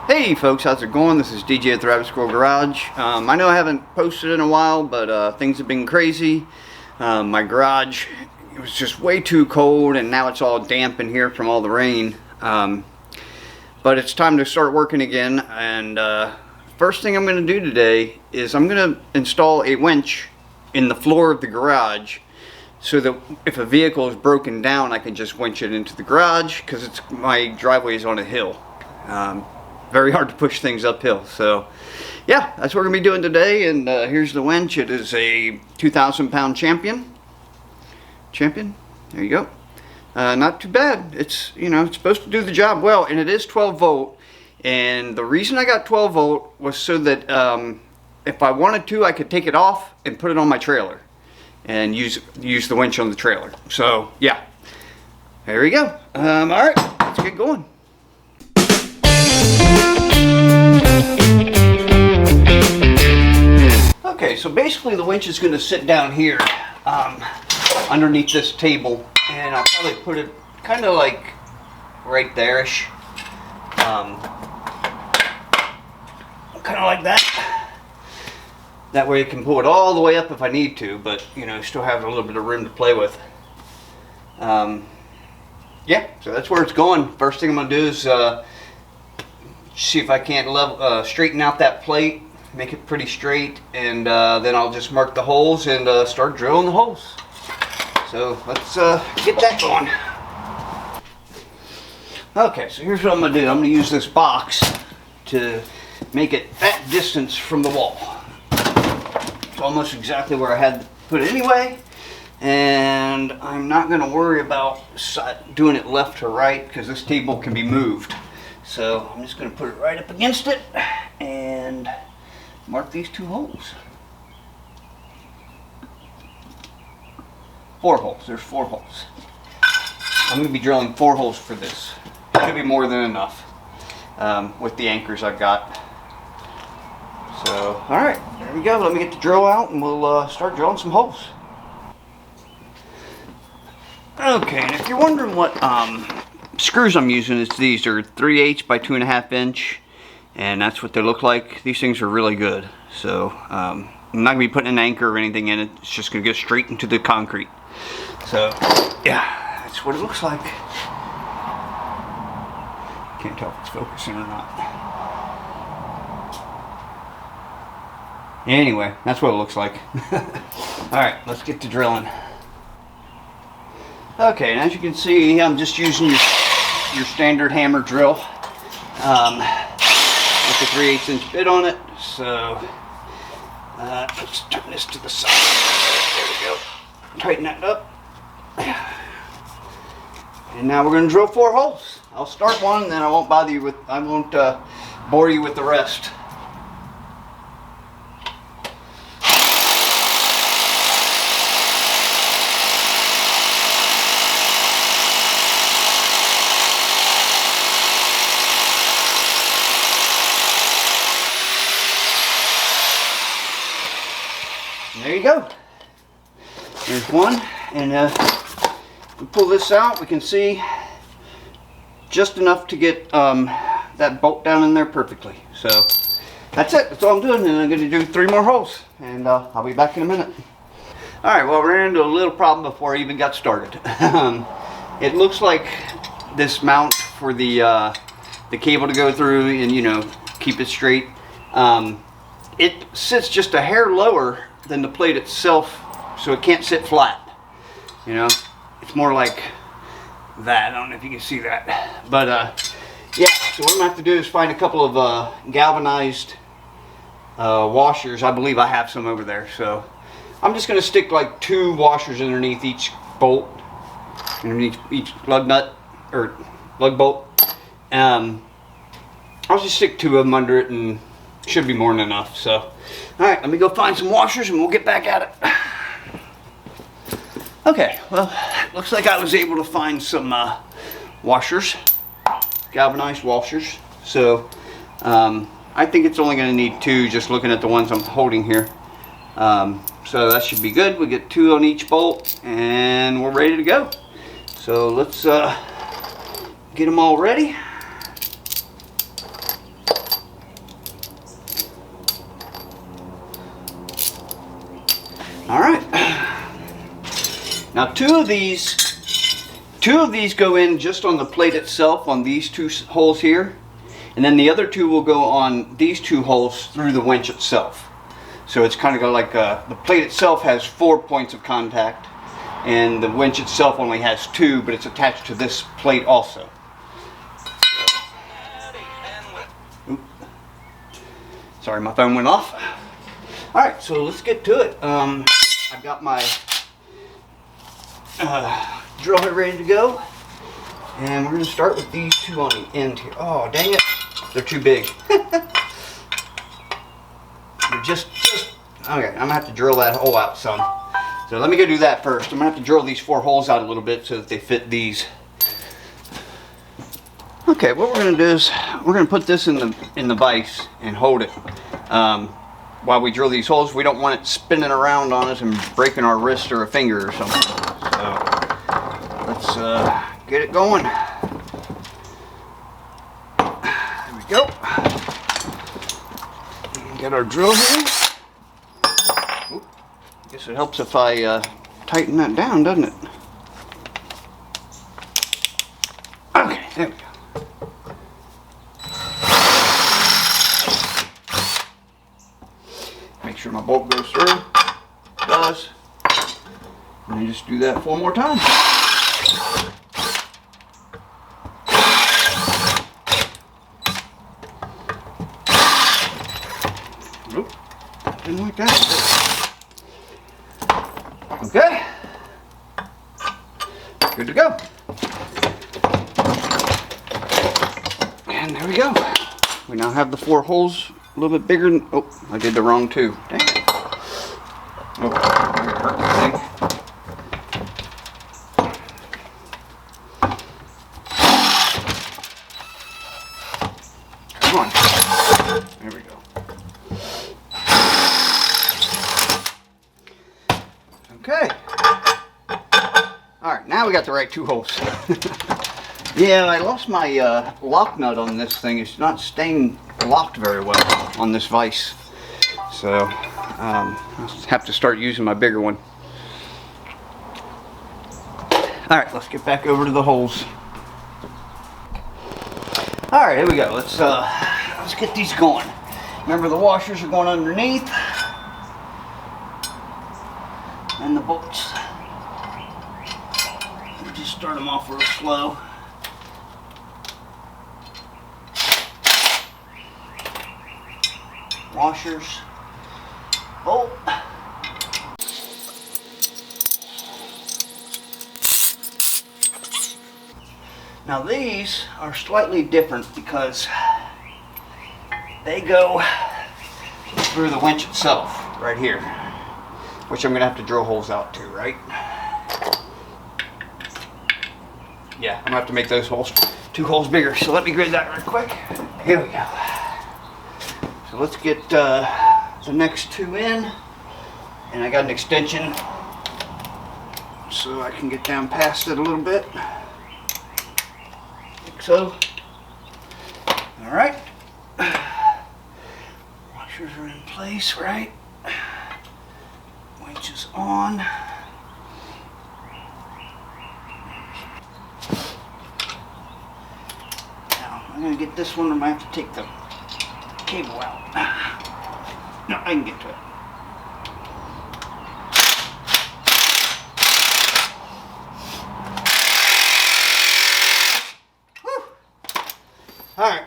Hey folks, how's it going? This is DJ at the Rabbit Squirrel Garage. I know I haven't posted in a while, but things have been crazy. My garage, it was just way too cold, and now it's all damp in here from all the rain. But it's time to start working again, and first thing I'm going to do today is I'm going to install a winch in the floor of the garage so that if a vehicle is broken down, I can just winch it into the garage, because my driveway is on a hill. Very hard to push things uphill. So yeah, that's what we're gonna be doing today. And here's the winch. It is a 2,000 pound champion. There you go. Not too bad. It's, you know, it's supposed to do the job well, and it is 12 volt. And the reason I got 12 volt was so that if I wanted to, I could take it off and put it on my trailer and use the winch on the trailer. So yeah, there we go. All right, let's get going. Okay, so basically the winch is going to sit down here underneath this table, and I'll probably put it kind of like right there-ish, kind of like that. That way I can pull it all the way up if I need to, but you know, still have a little bit of room to play with. Yeah, so that's where it's going. First thing I'm going to do is see if I can't straighten out that plate, make it pretty straight, and then I'll just mark the holes and start drilling the holes. So let's get that going. Okay, so here's what I'm going to do. I'm going to use this box to make it that distance from the wall. It's almost exactly where I had to put it anyway, and I'm not going to worry about doing it left or right because this table can be moved. So I'm just going to put it right up against it and mark these two holes. 4 holes. There's 4 holes. I'm going to be drilling 4 holes for this. It should be more than enough with the anchors I've got. So, alright, there we go. Let me get the drill out and we'll start drilling some holes. Okay, and if you're wondering what screws I'm using, these are 3/8 by 2.5 inch, and that's what they look like. These things are really good. So I'm not gonna be putting an anchor or anything in it. It's just gonna go straight into the concrete. So yeah, that's what it looks like. Can't tell if it's focusing or not. Anyway, that's what it looks like. Alright, let's get to drilling. Okay, and as you can see, I'm just using your standard hammer drill with the 3/8 inch bit on it. So let's turn this to the side. There we go. Tighten that up. And now we're going to drill 4 holes. I'll start one, and then I won't bother you with. I won't bore you with the rest. There you go. There's one, and we pull this out. We can see just enough to get that bolt down in there perfectly. So that's it. That's all I'm doing, and I'm going to do 3 more holes, and I'll be back in a minute. All right. Well, we ran into a little problem before I even got started. It looks like this mount for the cable to go through and, you know, keep it straight. It sits just a hair lower than the plate itself, so it can't sit flat. You know, it's more like that. I don't know if you can see that, but yeah. So what I'm gonna have to do is find a couple of galvanized washers. I believe I have some over there, so I'm just gonna stick like 2 washers underneath each bolt, underneath each lug nut or lug bolt. I'll just stick 2 of them under it, and should be more than enough. So alright, let me go find some washers and we'll get back at it. Okay, well, looks like I was able to find some washers, galvanized washers. So I think it's only going to need 2, just looking at the ones I'm holding here. So that should be good. We get 2 on each bolt and we're ready to go. So let's get them all ready. Now two of these go in just on the plate itself on these two holes here, and then the other two will go on these two holes through the winch itself. So it's kind of like the plate itself has 4 points of contact, and the winch itself only has 2, but it's attached to this plate also. Oop. Sorry, my phone went off. All right, so let's get to it. I've got my drill head ready to go, and we're going to start with these two on the end here. Oh, dang it, they're too big. They're just okay. I'm gonna have to drill that hole out some. So let me go do that first. I'm gonna have to drill these 4 holes out a little bit so that they fit these. Okay, what we're gonna do is we're gonna put this in the vise and hold it while we drill these holes. We don't want it spinning around on us and breaking our wrist or a finger or something. So let's get it going. There we go. Get our drill here. Oop. Guess it helps if I tighten that down, doesn't it? Okay, there we go. Make sure my bolt goes through. It does. And you just do that 4 more times. Oop. Didn't like that. Okay. Good to go. And there we go. We now have the 4 holes a little bit bigger than, oh, I did the wrong 2. Dang it. Oh, that hurt the thing. Come on. There we go. Okay. Alright, now we got the right 2 holes. Yeah, I lost my lock nut on this thing. It's not staying locked very well on this vise. So, I'll have to start using my bigger one. Alright, let's get back over to the holes. Alright, here we go. Let's get these going. Remember, the washers are going underneath. And the bolts. We'll just start them off real slow. Washers. Bolt. Now these are slightly different because they go through the winch itself right here, which I'm going to have to drill holes out to, right? Yeah, I'm going to have to make those holes 2 holes bigger. So let me grid that real quick. Here we go. So let's get the next 2 in. And I got an extension so I can get down past it a little bit. Like so. Alright. Washers are in place, right? Winch is on. Now, I'm going to get this one. I might have to take the cable out. No, I can get to it. Whew. All right.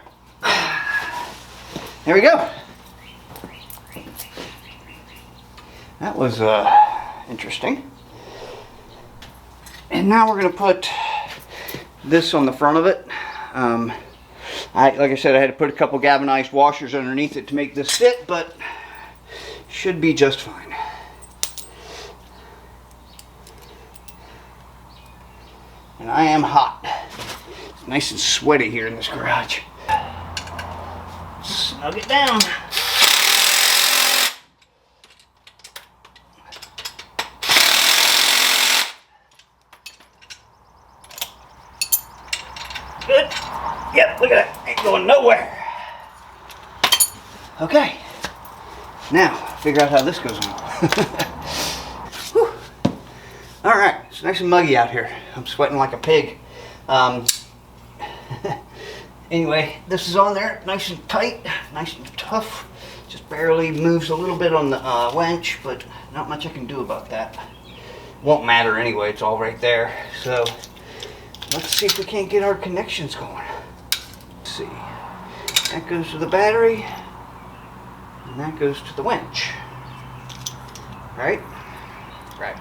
There we go. That was interesting. And now we're going to put this on the front of it. Like I said, I had to put a couple galvanized washers underneath it to make this fit, but should be just fine. And I am hot. It's nice and sweaty here in this garage. Snug it down. Good. Yep, look at that. Ain't going nowhere. Okay. Now, figure out how this goes on. Alright, It's nice and muggy out here. I'm sweating like a pig. Anyway, this is on there, nice and tight, nice and tough. Just barely moves a little bit on the winch, but not much I can do about that. Won't matter anyway, it's all right there. So let's see if we can't get our connections going. Let's see. That goes to the battery, and that goes to the winch. Right? Right.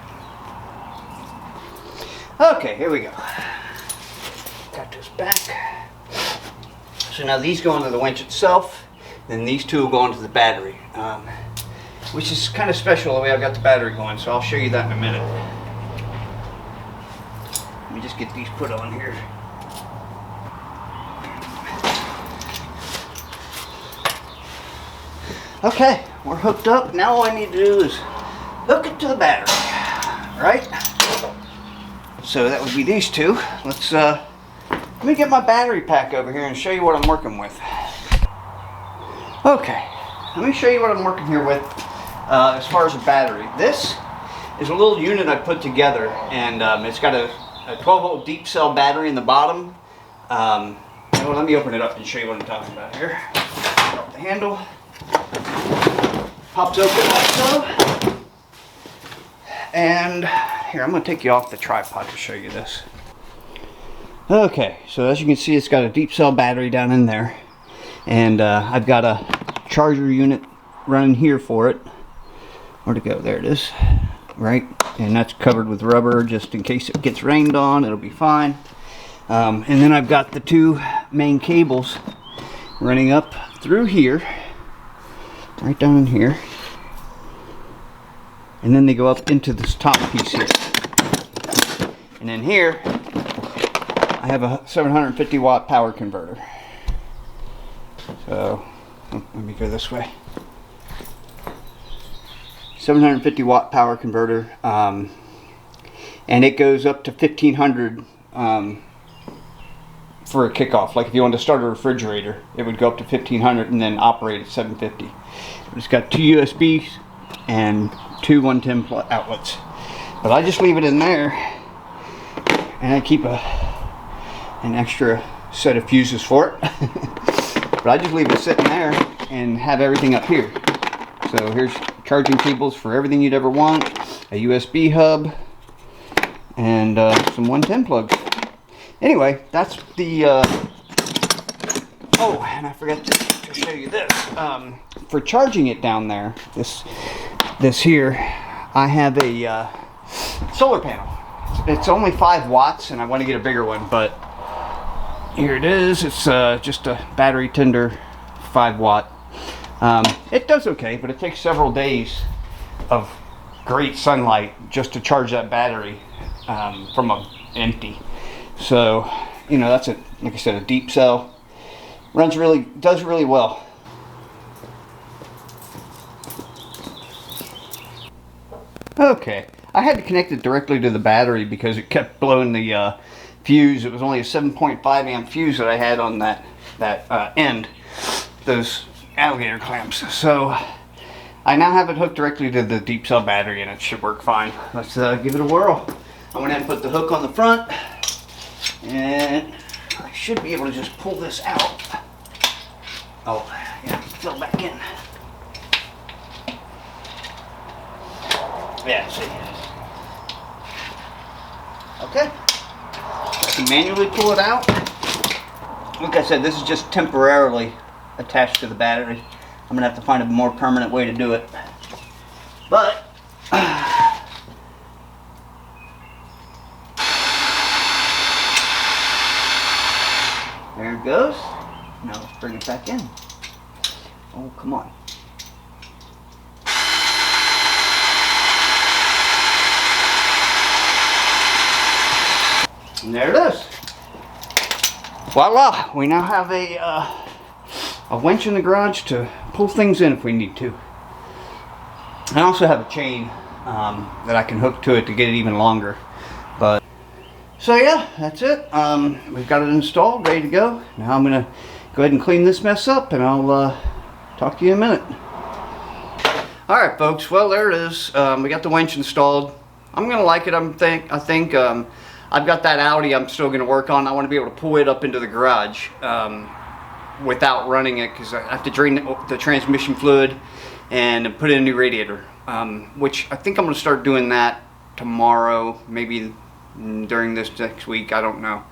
Okay, here we go. Got this back. So now these go into the winch itself, then these two will go into the battery, which is kind of special the way I've got the battery going, so I'll show you that in a minute. Let me just get these put on here. Okay, we're hooked up. Now all I need to do is hook it to the battery, right? So that would be these two. Let me get my battery pack over here and show you what I'm working with. Okay, let me show you what I'm working here with as far as a battery. This is a little unit I put together, and it's got a 12-volt deep cell battery in the bottom. Well, let me open it up and show you what I'm talking about here. Drop the handle. Pops open like so. And here, I'm going to take you off the tripod to show you this. Okay, so as you can see, it's got a deep cell battery down in there, and I've got a charger unit running here for it. Where'd it go? There it is, right? And that's covered with rubber just in case it gets rained on. It'll be fine. And then I've got the two main cables running up through here, right down in here, and then they go up into this top piece here. And then here I have a 750 watt power converter. So let me go this way. 750 watt power converter, and it goes up to 1500 for a kickoff. Like if you want to start a refrigerator, it would go up to 1500 and then operate at 750. It's got two USBs and two 110 outlets, but I just leave it in there, and I keep an extra set of fuses for it. But I just leave it sitting there and have everything up here. So here's charging cables for everything you'd ever want, a USB hub, and some 110 plugs. Anyway, that's the oh, and I forgot to show you this. For charging it down there, this here, I have a solar panel. It's only 5 watts, and I want to get a bigger one, but here it is. It's just a battery tender 5 watt. It does okay, but it takes several days of great sunlight just to charge that battery from empty. So, you know, that's like I said, a deep cell. Does really well. Okay, I had to connect it directly to the battery because it kept blowing the fuse. It was only a 7.5 amp fuse that I had on that end, those alligator clamps. So I now have it hooked directly to the deep cell battery, and it should work fine. Let's give it a whirl. I went ahead and put the hook on the front, and I should be able to just pull this out. Oh, yeah, it fell back in. Yeah, see. Okay. I can manually pull it out. Like I said, this is just temporarily attached to the battery. I'm going to have to find a more permanent way to do it. But there it goes. Now let's bring it back in. Oh, come on. And there it is. Voila! We now have a winch in the garage to pull things in if we need to. I also have a chain that I can hook to it to get it even longer. But so yeah, that's it. We've got it installed, ready to go. Now I'm gonna go ahead and clean this mess up, and I'll talk to you in a minute. Alright folks, well there it is. We got the winch installed. I'm gonna like it. I think I've got that Audi I'm still gonna work on. I want to be able to pull it up into the garage without running it, because I have to drain the transmission fluid and put in a new radiator, which I think I'm gonna start doing that tomorrow, maybe during this next week, I don't know.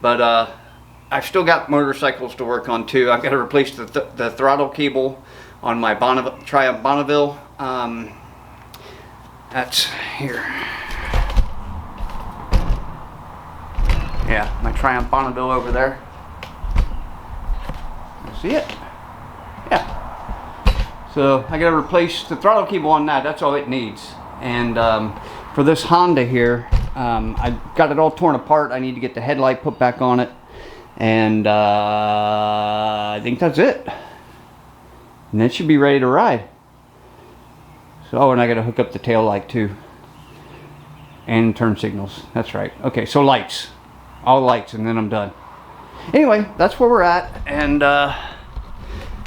But I've still got motorcycles to work on too. I've got to replace the throttle cable on my Triumph Bonneville. That's here. Yeah, my Triumph Bonneville over there. See it? Yeah. So I got to replace the throttle cable on that. That's all it needs. And for this Honda here, I got it all torn apart. I need to get the headlight put back on it. And I think that's it. And it should be ready to ride. So, oh, and I got to hook up the tail light too. And turn signals. That's right. Okay, so lights. All lights, and then I'm done. Anyway, that's where we're at. And go ahead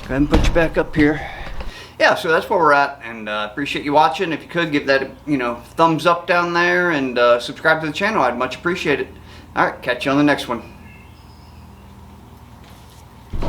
and put you back up here. Yeah, so that's where we're at. And appreciate you watching. If you could, give that, thumbs up down there. And subscribe to the channel. I'd much appreciate it. All right, catch you on the next one.